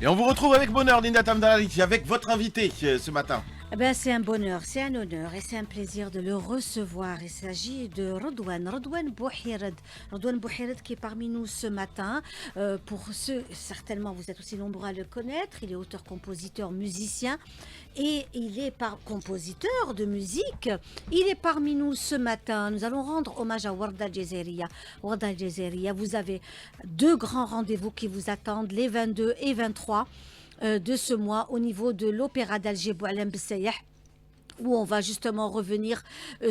Et on vous retrouve avec bonheur, Linda Tamdalali, avec votre invité ce matin. Eh ben, c'est un bonheur, c'est un honneur et c'est un plaisir de le recevoir. Il s'agit de Redouane Bouhired. Redouane Bouhired qui est parmi nous ce matin. Pour ceux, certainement, vous êtes aussi nombreux à le connaître. Il est auteur, compositeur, musicien et il est compositeur de musique. Il est parmi nous ce matin. Nous allons rendre hommage à Warda Jazeria. Warda Jazeria, vous avez deux grands rendez-vous qui vous attendent, les 22 et 23 de ce mois au niveau de l'Opéra d'Alger Boualem Bessayah, où on va justement revenir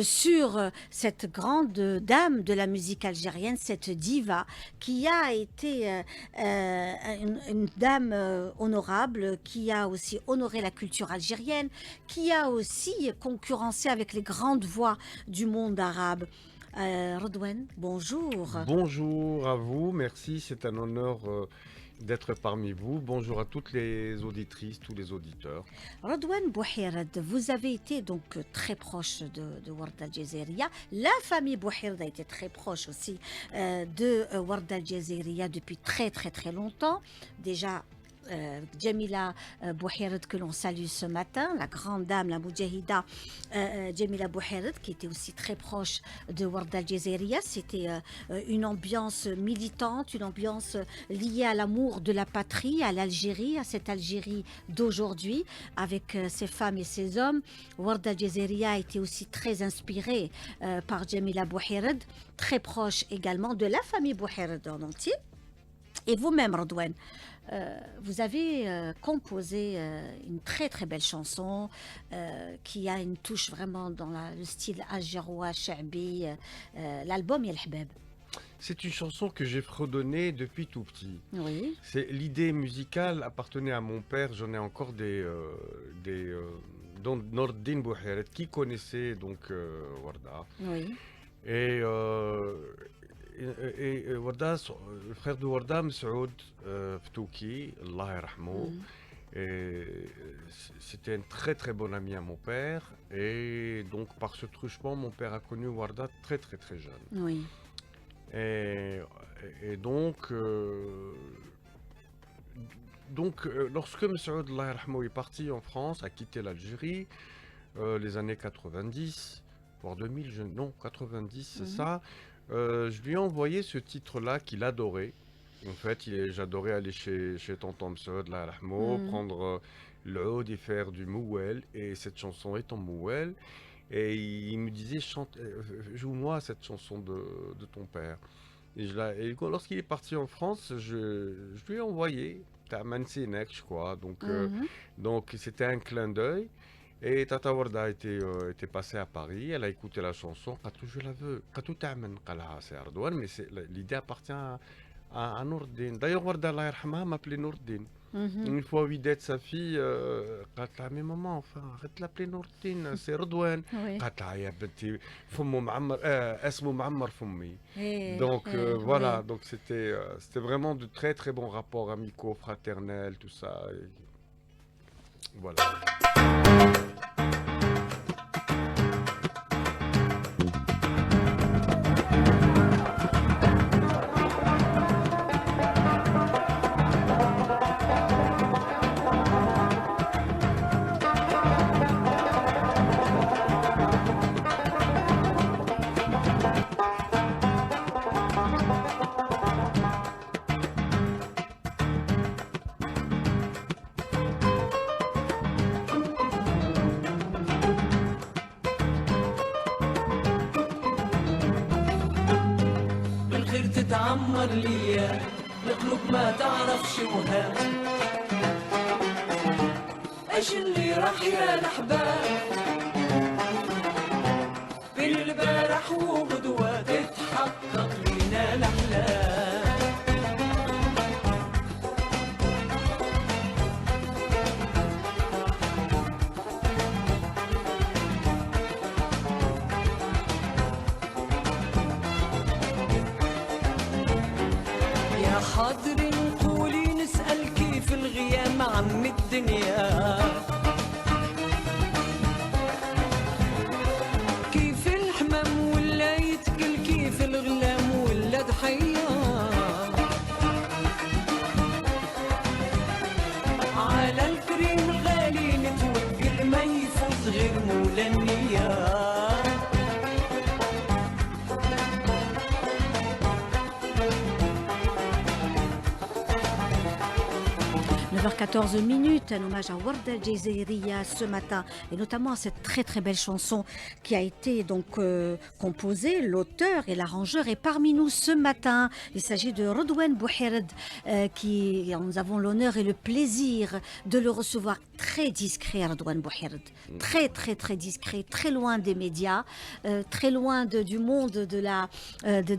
sur cette grande dame de la musique algérienne, cette diva qui a été une dame honorable, qui a aussi honoré la culture algérienne, qui a aussi concurrencé avec les grandes voix du monde arabe. Redouane, bonjour. Bonjour à vous, merci, c'est un honneur d'être parmi vous. Bonjour à toutes les auditrices, tous les auditeurs. Redouane Bouhired, vous avez été donc très proche de Warda Jazeria. La famille Bouhired a été très proche aussi de Warda Jazeria depuis très très très longtemps. Déjà, Djamila Bouhired que l'on salue ce matin, la grande dame, la Moudjahida Djamila Bouhired, qui était aussi très proche de Warda Jazeria. C'était une ambiance militante, une ambiance liée à l'amour de la patrie, à l'Algérie, à cette Algérie d'aujourd'hui, avec ses femmes et ses hommes. Warda Jazeria a été aussi très inspirée par Djamila Bouhired, très proche également de la famille Bouhired en entier. Et vous-même, Redouane, vous avez composé une très très belle chanson qui a une touche vraiment dans le style algérois, Cha'bi, l'album Yel Hbab. C'est une chanson que j'ai fredonnée depuis tout petit. Oui. L'idée musicale appartenait à mon père, j'en ai encore dont Nordine Bouhired, qui connaissait donc Warda. Oui. Et Warda, le frère de Warda, Msaoud Ftouki, Allah yarhamou, c'était un très très bon ami à mon père. Et donc par ce truchement, mon père a connu Warda très très très jeune. Oui. Et donc, lorsque Msaoud, Allah yarhamou, est parti en France, a quitté l'Algérie, les années 90, voire 2000, non, 90, c'est ça. Je lui ai envoyé ce titre-là qu'il adorait. En fait, j'adorais aller chez Tonton Msaoud, la rahmo, prendre le oud et faire du mouel. Et cette chanson est en mouel. Et il me disait, joue-moi cette chanson de ton père. Et lorsqu'il est parti en France, je lui ai envoyé Tamansinek, je crois. Donc c'était un clin d'œil. Et Tata Warda était passée à Paris, elle a écouté la chanson, je la veux, c'est Redouane, mais l'idée appartient à Nourdine. D'ailleurs, Warda Allah yarhamha m'appelait Nourdine. Une fois Ouidet, sa fille, mais maman, enfin, arrête de l'appeler Nourdine, c'est Redouane. Donc voilà, donc c'était vraiment de très très bons rapports amicaux, fraternels, tout ça. Voilà. تعمر ليا القلوب ما تعرفش وهام ايش اللي راح يا الاحباب بين البارح وغدوة تتحقق لينا الاحلام حاضر نقولي نسأل كيف الغيام عم الدنيا كيف الحمام ولا يتكل كيف الغلام ولا ضحية 9h14, un hommage à Warda Jazeeriya ce matin, et notamment à cette très très belle chanson qui a été donc composée. L'auteur et l'arrangeur est parmi nous ce matin. Il s'agit de Redouane Bouhired, qui nous avons l'honneur et le plaisir de le recevoir. Très discret, Redouane Bouhired, très très très discret, très loin des médias, très loin du monde de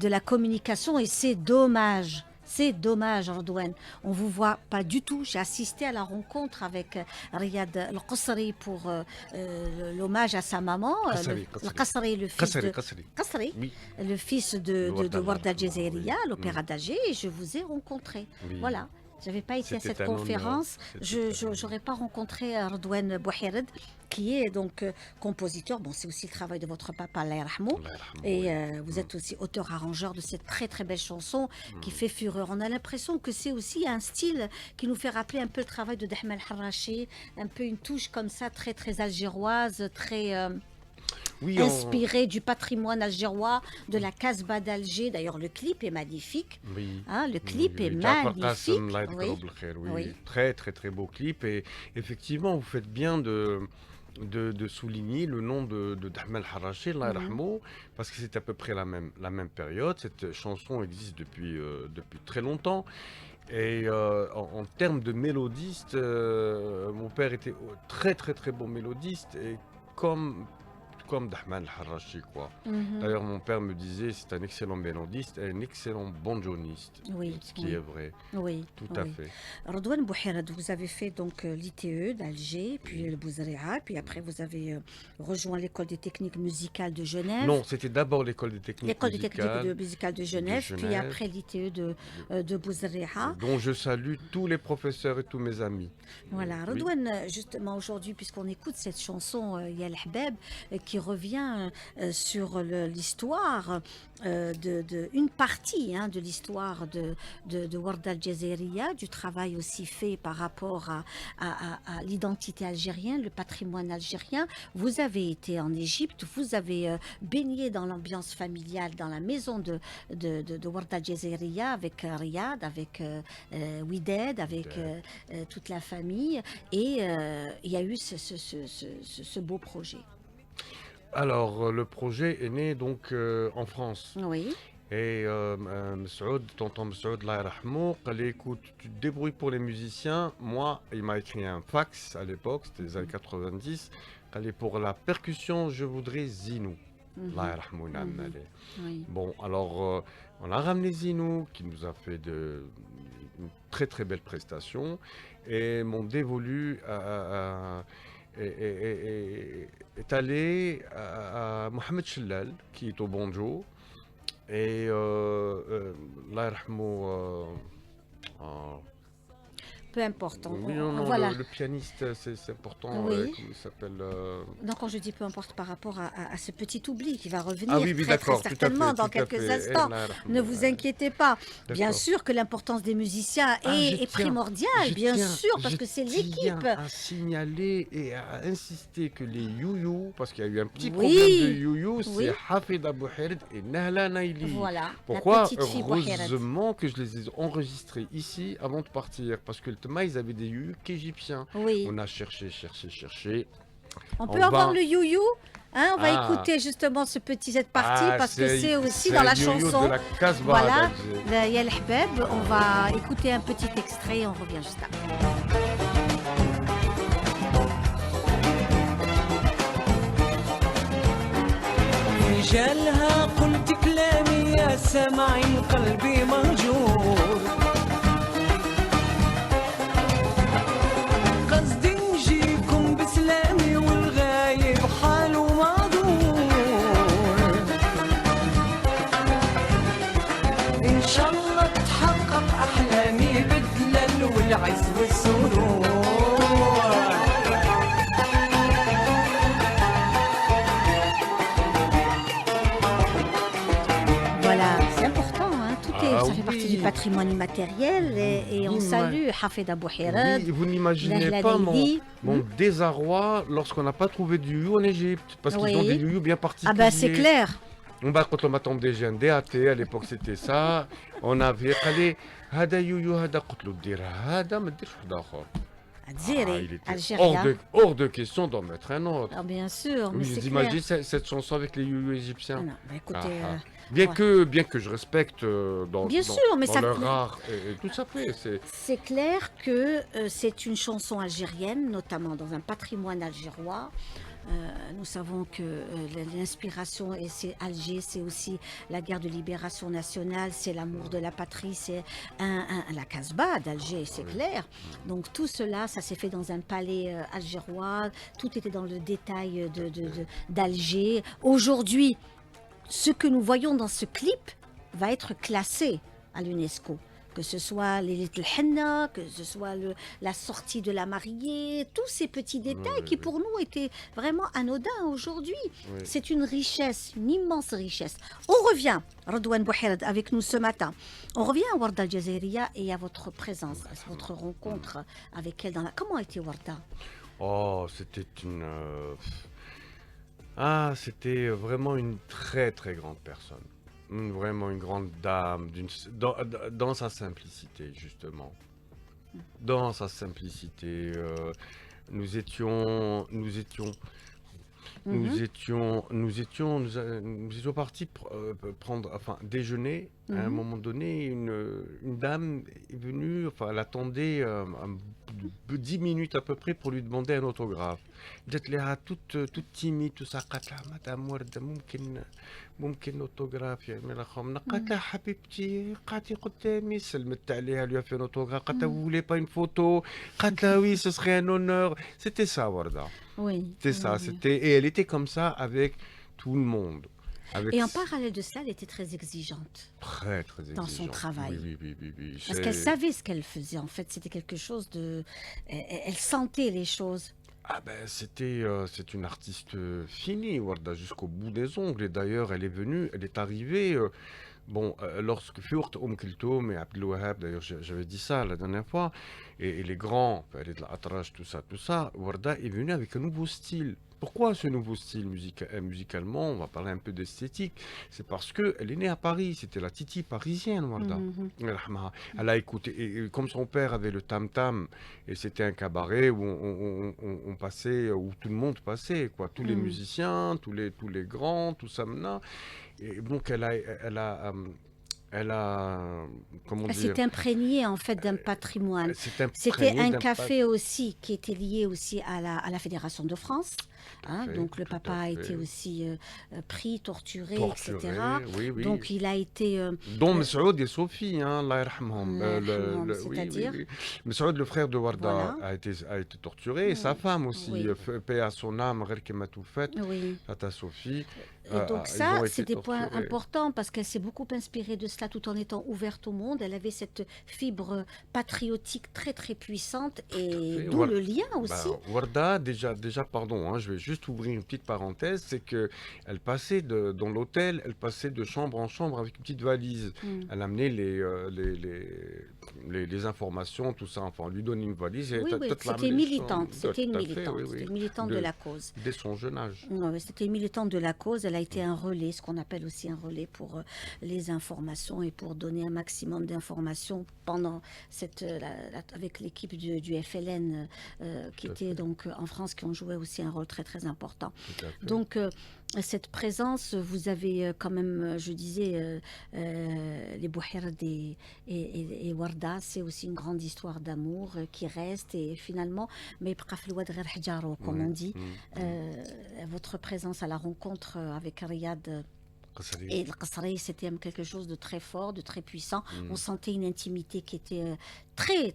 la communication, et c'est dommage. C'est dommage, Redouane. On ne vous voit pas du tout. J'ai assisté à la rencontre avec Riyad Al-Qasri pour l'hommage à sa maman. Al-Qasri, le fils de Qasri, Oui. le fils de Warda Jazeeriya, oui. l'opéra d'Alger, et je vous ai rencontré. Oui. Voilà. Je n'avais pas été à C'était cette un honneur. conférence. C'était Je un n'aurais pas rencontré Redouane Bouhired, qui est donc compositeur. Bon, c'est aussi le travail de votre papa, Allah yarhamou. Allah yarhamou, Et oui. vous êtes aussi auteur-arrangeur de cette très très belle chanson qui fait fureur. On a l'impression que c'est aussi un style qui nous fait rappeler un peu le travail de Dahman Harrachi, un peu une touche comme ça très très algéroise, très Oui, inspirée du patrimoine algérois, de la Casbah d'Alger. D'ailleurs, le clip est magnifique. Oui. Hein, le clip est Jafar magnifique. Qassem, Allah Oui. yadhkuru bil khair, oui. Oui. Très très très beau clip, et effectivement vous faites bien de souligner le nom de Dahman Harrachi, Allah yarhamou, parce que c'est à peu près la même période. Cette chanson existe depuis très longtemps. Et en termes de mélodiste, mon père était très très très bon mélodiste, et comme Dahman Harrachi, quoi. Mhm. D'ailleurs, mon père me disait c'est un excellent mélodiste et un excellent banjoniste. Oui, Ce qui oui. est vrai, Oui, tout à oui. fait. Redouane Bouhired, vous avez fait donc l'ITE d'Alger, puis le Bouzréa, puis après vous avez rejoint l'école des techniques musicales de Genève. Non, c'était d'abord l'école des techniques L'école des techniques musicales, musicales de Genève, puis Genève. après l'ITE de Bouzréa. dont je salue tous les professeurs et tous mes amis. Voilà, Oui. Redouane, justement aujourd'hui, puisqu'on écoute cette chanson Ya El Habab, qui revient sur l'histoire une partie de l'histoire de Warda Jazeeriya, du travail aussi fait par rapport à l'identité algérienne, le patrimoine algérien. Vous avez été en Égypte, vous avez baigné dans l'ambiance familiale, dans la maison de Warda Jazeeriya, avec Riyad, avec Wided, avec toute la famille, et il y a eu ce beau projet. Alors, le projet est né donc en France. Oui. Et tonton Messoud, Allah yarhamou, il a dit écoute, tu te débrouilles pour les musiciens. Moi, il m'a écrit un fax à l'époque, c'était les années 90. Il a dit pour la percussion, je voudrais Zinou. Allah yarhamou, Mhm. allez. Oui. Bon, alors, on a ramené Zinou, qui nous a fait une très très belle prestation. Et mon dévolu est allé à Mohamed Chellal, qui est au banjo. Et Allah yarhamou, Peu importe. oui, non, Voilà. le pianiste, c'est important. Oui. Comment il s'appelle Donc, quand je dis peu importe par rapport à ce petit oubli qui va revenir Ah oui, oui, très, d'accord, très tout à certainement fait, dans tout à quelques fait. instants. Allah yarhamou, Ne vous inquiétez pas. Bien D'accord. sûr que l'importance des musiciens Ah, je est tiens- primordiale, je bien tiens- sûr, parce je que c'est tiens l'équipe. à signaler et à insister que les youyou, parce qu'il y a eu un petit Oui. problème de youyou, c'est Oui. Hafida Bouhired et Nahla Naili. Voilà, Pourquoi? la petite fille Bouhired. Heureusement que je les ai enregistrés ici avant de partir, parce que le Tma, ils avaient des youyou qu'égyptiens. Oui. On a cherché. On en peut avoir bas. le you-you, hein, on va Ah. écouter justement ce petit cette partie Ah, parce que c'est aussi c'est dans la un yo-yo chanson. de la Casbah Voilà, d'Alger. Ya El Habab. On va écouter un petit extrait et on revient juste après. رجالها قلت كلامي يا سامعين قلبي مهجور قصدي نجيكم بسلامي والغايب حاله معذور إن شاء الله تحقق أحلامي بالدلال والعز والسرور Voilà, c'est important, hein, ça fait partie du oui. patrimoine immatériel et on Oui, salue Hafida Bouhired. Oui, vous n'imaginez Nahla pas Naili. mon désarroi lorsqu'on n'a pas trouvé du you en Égypte, parce qu'ils Oui. ont des you bien particuliers. Ah ben c'est clair. On va quand on m'attendait, j'ai un DAT, à l'époque c'était ça. On avait allé, هذا يويو هذا قلت له ديرها هذا ما ديرش واحد آخر. Algérie, Il était Algérien. hors de question d'en mettre un autre. Ah, bien sûr, mais c'est Vous clair. imaginez cette chanson avec les youyou Ah égyptiens? non, bah écoutez, Bien que je respecte bien sûr, mais dans ça, leur art et tout ça fait, c'est clair que c'est une chanson algérienne, notamment dans un patrimoine algérois. Nous savons que l'inspiration, et c'est Alger, c'est aussi la guerre de libération nationale, c'est l'amour de la patrie, c'est la Casbah d'Alger, c'est clair. Donc tout cela, ça s'est fait dans un palais algérois, tout était dans le détail d'Alger. Aujourd'hui, ce que nous voyons dans ce clip va être classé à l'UNESCO. Que ce soit les Little Henna, que ce soit la sortie de la mariée, tous ces petits détails qui pour nous étaient vraiment anodins aujourd'hui. Oui. C'est une richesse, une immense richesse. On revient, Redouane Bouhird, avec nous ce matin. On revient à Warda Jazeria et à votre présence, à votre rencontre avec elle dans la... Comment était Warda? Oh, c'était c'était vraiment une très très grande personne. Vraiment une grande dame, dans sa simplicité, justement. Dans sa simplicité, nous étions partis prendre, enfin, déjeuner. À un moment donné, une dame est venue, enfin, elle attendait 10 minutes à peu près pour lui demander un autographe. جات لها toute timide, tout ça. قالت لها مدام وردة ممكن autographe يا أميرة خمنة. قالت لها حبيبتي قعدي قدامي سلمت عليها lui a fait un autographe. قالت لها vous voulez pas une photo. قالت لها oui ce serait un honneur. C'était ça Warda. Oui. C'était ça, oui. et elle était comme ça avec tout le monde. Et en parallèle de cela, elle était très exigeante Très, très dans son exigeante. travail. Oui. Parce qu'elle savait ce qu'elle faisait. En fait, c'était quelque chose de... Elle sentait les choses. Ah ben, c'est une artiste finie, Warda, jusqu'au bout des ongles. Et d'ailleurs, elle est arrivée... lorsque Furt, Kulthum et Abdel Wahab, d'ailleurs j'avais dit ça la dernière fois, et les grands, Farid Al-Atrash, tout ça, Warda est venue avec un nouveau style. Pourquoi ce nouveau style musicalement? On va parler un peu d'esthétique. C'est parce qu'elle est née à Paris, c'était la Titi parisienne, Warda. Elle a écouté, et comme son père avait le tam-tam, et c'était un cabaret où on passait, où tout le monde passait, quoi. Tous les musiciens, tous les grands, tout ça maintenant. Et donc elle a comment Elle dire, s'est imprégnée en fait d'un patrimoine. elle s'est C'était imprégnée un d'un café aussi qui était lié aussi à la Fédération de France. Hein, fait, donc le tout papa à a fait. été aussi pris, torturé, torturée, etc. oui. Donc il a été... Dont Messoud et Sophie, hein, Allah yarhamhom. Allah yarhamhom, c'est-à-dire Messoud, le frère de Warda, Voilà. a été torturé, et sa femme aussi, Oui. paix à son âme, Gher Kema Toufet, Oui. Tata Sophie. Et donc ils ça, ont été c'est des points torturés. importants parce qu'elle s'est beaucoup inspirée de cela tout en étant ouverte au monde. Elle avait cette fibre patriotique très très puissante et fait, d'où le lien Bah, aussi. Warda, déjà, pardon, hein, je vais juste ouvrir une petite parenthèse, c'est que elle passait dans l'hôtel, elle passait de chambre en chambre avec une petite valise. Elle amenait les informations, tout ça. Enfin, on lui donnait une valise. Et Oui, oui, toute la c'était amenait militante, tout à c'était une fait, militante, oui. c'était une militante de la cause. Dès son jeune âge. Ouais, c'était une militante de la cause. Elle a été un relais, ce qu'on appelle aussi un relais pour les informations et pour donner un maximum d'informations pendant avec l'équipe du FLN qui était donc en France, qui ont joué aussi un rôle très très important. Tout à fait. Donc cette présence, vous avez quand même, je disais, les Bouhird et Warda, c'est aussi une grande histoire d'amour qui reste et finalement, mais comme on dit, votre présence à la rencontre avec Riyad et le Qasri, c'était quelque chose de très fort, de très puissant. On sentait une intimité qui était très,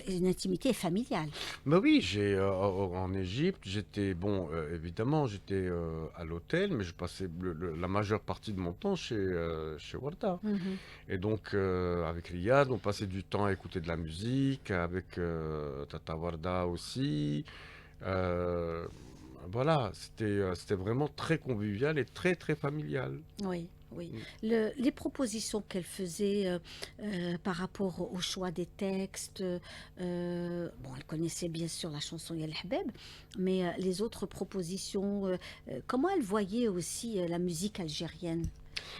une intimité familiale. Bah oui, en Égypte, j'étais, évidemment, j'étais à l'hôtel, mais je passais la majeure partie de mon temps chez Warda. Et donc, avec Riyad, on passait du temps à écouter de la musique, avec Tata Warda aussi. Voilà, c'était vraiment très convivial et très, très familial. Oui. Les propositions qu'elle faisait par rapport au choix des textes, elle connaissait bien sûr la chanson Yal Habeb, mais les autres propositions, comment elle voyait aussi la musique algérienne?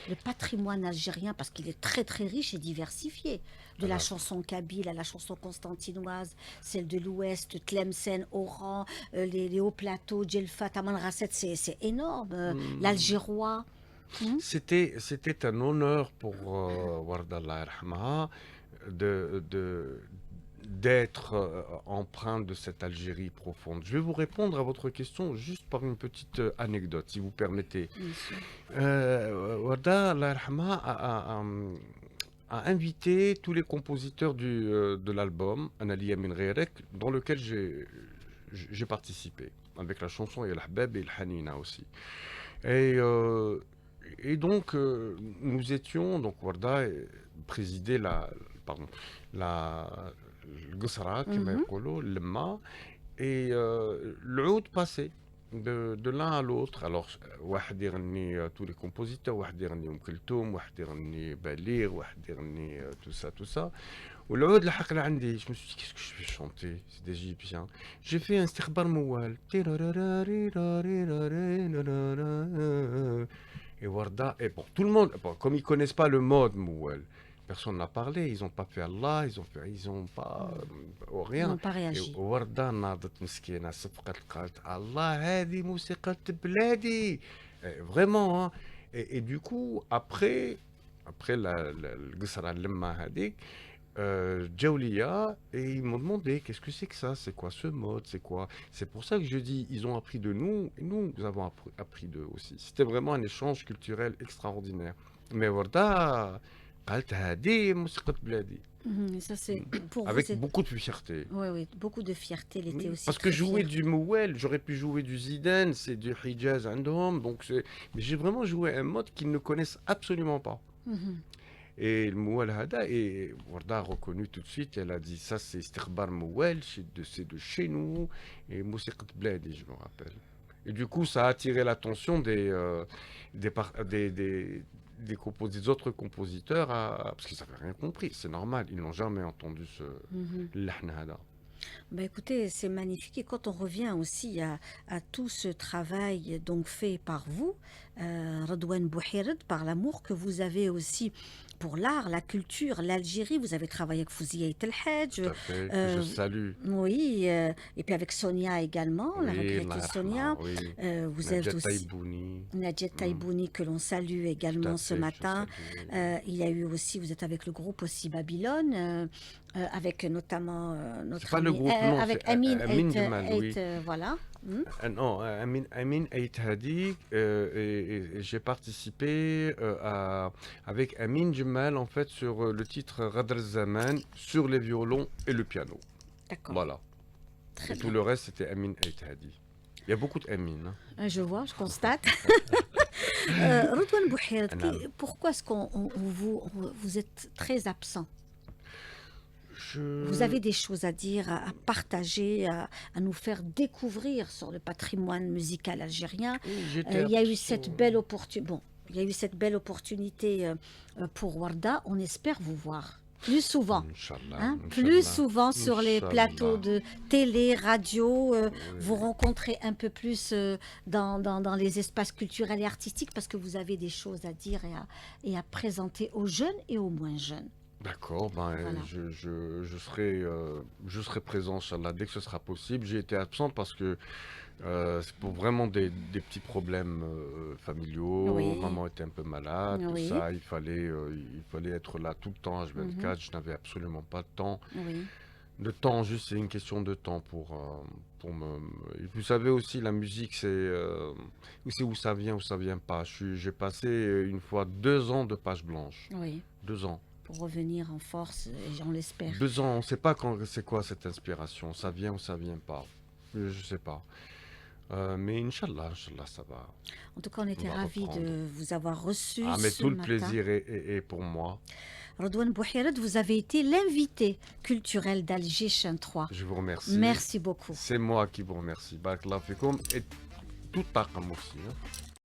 le patrimoine algérien, parce qu'il est très très riche et diversifié. De la Alors. chanson kabyle à la chanson constantinoise, celle de l'Ouest, Tlemcen, Oran, les hauts plateaux, Djelfa, Taman Rasset, c'est énorme. L'Algérois. C'était un honneur pour Warda Allah yarhamaha d'être empreint de cette Algérie profonde. Je vais vous répondre à votre question juste par une petite anecdote, si vous permettez. Bien sûr. Warda Allah yarhamaha a invité tous les compositeurs de l'album Analiya Min Ghayrek, dans lequel j'ai participé, avec la chanson El Ahbab et El Hanina aussi. Et donc, nous étions, donc Warda présidait le Ghusra, كما يقولوا, الما, et l'oud passait de l'un à l'autre. Alors, واحد يغني tous les compositeurs, واحد يغني كلثوم, واحد يغني بليغ, واحد يغني tout ça. والعود لحقنا عندي. Je me suis dit, qu'est-ce que je vais chanter? C'est des Égyptiens. J'ai fait un استخبار موال. Et Warda, et bon, tout le monde, bon, comme ils connaissent pas le mode Mouel, personne n'a parlé, ils ont pas fait Allah, ils ont pas Ils rien. n'ont pas réagi. Et Warda ناضت مسكينة صفقت قالت الله هذه موسيقى بلادي. Vraiment, hein. Et du coup, après le Ghusra Lemma hadik, Djawliya, et ils m'ont demandé qu'est-ce que c'est que ça, c'est quoi ce mode, c'est quoi. C'est pour ça que je dis, ils ont appris de nous, et nous avons appris d'eux aussi. C'était vraiment un échange culturel extraordinaire. Mais Warda, قالت هذه موسيقى بلادي. Ça, c'est pour vous. Avec beaucoup de fierté. Oui, oui, beaucoup de fierté. Elle était Oui, aussi parce que très jouer fière. du Mouel, j'aurais pu jouer du Zidane, c'est du Hijaz عندهم, donc mais j'ai vraiment joué un mode qu'ils ne connaissent absolument pas. Mhm. Et le Mouel Hada, et Warda a reconnu tout de suite, elle a dit ça c'est Istikhbar Mouel, c'est de chez nous, et Mousiqat Bladi, je me rappelle. Et du coup, ça a attiré l'attention des autres compositeurs, parce qu'ils n'avaient rien compris, c'est normal, ils n'ont jamais entendu ce Mhm. Lahn Hada. Bah, écoutez, c'est magnifique. Et quand on revient aussi à tout ce travail donc fait par vous, Redouane Bouhired, par l'amour que vous avez aussi pour l'art, la culture, l'Algérie, vous avez travaillé avec Fouzia El Hadj, Tout à fait, que euh, je salue. oui, et puis avec Sonia également, la Oui, regrettée Allah Sonia. yarhamha, oui. Vous Nadja êtes aussi Taïbouni, Nadjet Taïbouni que l'on salue tout à également ce fait, je matin. salue. Il y a eu aussi, vous êtes avec le groupe aussi Babylone, avec notamment notre C'est pas le ami, groupe, non, avec c'est Amin Amin Jamal, oui. voilà. Non, Amin Ait Hadi, et j'ai participé avec Amin Jamal en fait sur le titre Radr Zaman, sur les violons et le piano. D'accord, Voilà. très Et bien. tout le reste c'était Amin Ait Hadi. Il y a beaucoup d'Amin. Hein. Je vois, je constate. Redouane Bouhired, Anam. pourquoi est-ce vous êtes très absent? Je- Vous avez des choses à dire, à partager, à nous faire découvrir sur le patrimoine musical algérien. Oui, j'étais Il y a eu absent. cette belle opportunité. Bon, il y a eu cette belle opportunité pour Warda. On espère vous voir plus souvent. Inch'Allah, Hein, plus Inch'Allah. souvent sur les Inch'Allah. plateaux de télé, radio, Oui. vous rencontrez un peu plus dans les espaces culturels et artistiques parce que vous avez des choses à dire et à présenter aux jeunes et aux moins jeunes. D'accord, ben, Voilà. je serai présent, Inch'Allah, dès que ce sera possible. J'ai été absent parce que c'est pour vraiment des petits problèmes familiaux. Oui. Maman était un peu malade, Oui. tout ça. Il fallait être là tout le temps, H24. Je n'avais absolument pas de temps. Oui. Le temps, juste, c'est une question de temps pour me... Et vous savez aussi, la musique, c'est où ça vient, où ça vient pas. J'ai passé une fois 2 ans de page blanche. Oui, 2 ans. pour revenir en force, et on l'espère. 2 ans, on ne sait pas c'est quoi cette inspiration. Ça vient ou ça vient pas. Je sais pas. Mais Inch'Allah, ça va. En tout cas, on était va ravis de reprendre. vous avoir reçu Ah, mais ce tout le matin. plaisir est pour moi. Redouane Bouhired, vous avez été l'invité culturel d'Alger Chain 3. Je vous remercie. Merci beaucoup. C'est moi qui vous remercie. Barakallahu fikoum et tout Taqam aussi. Hein.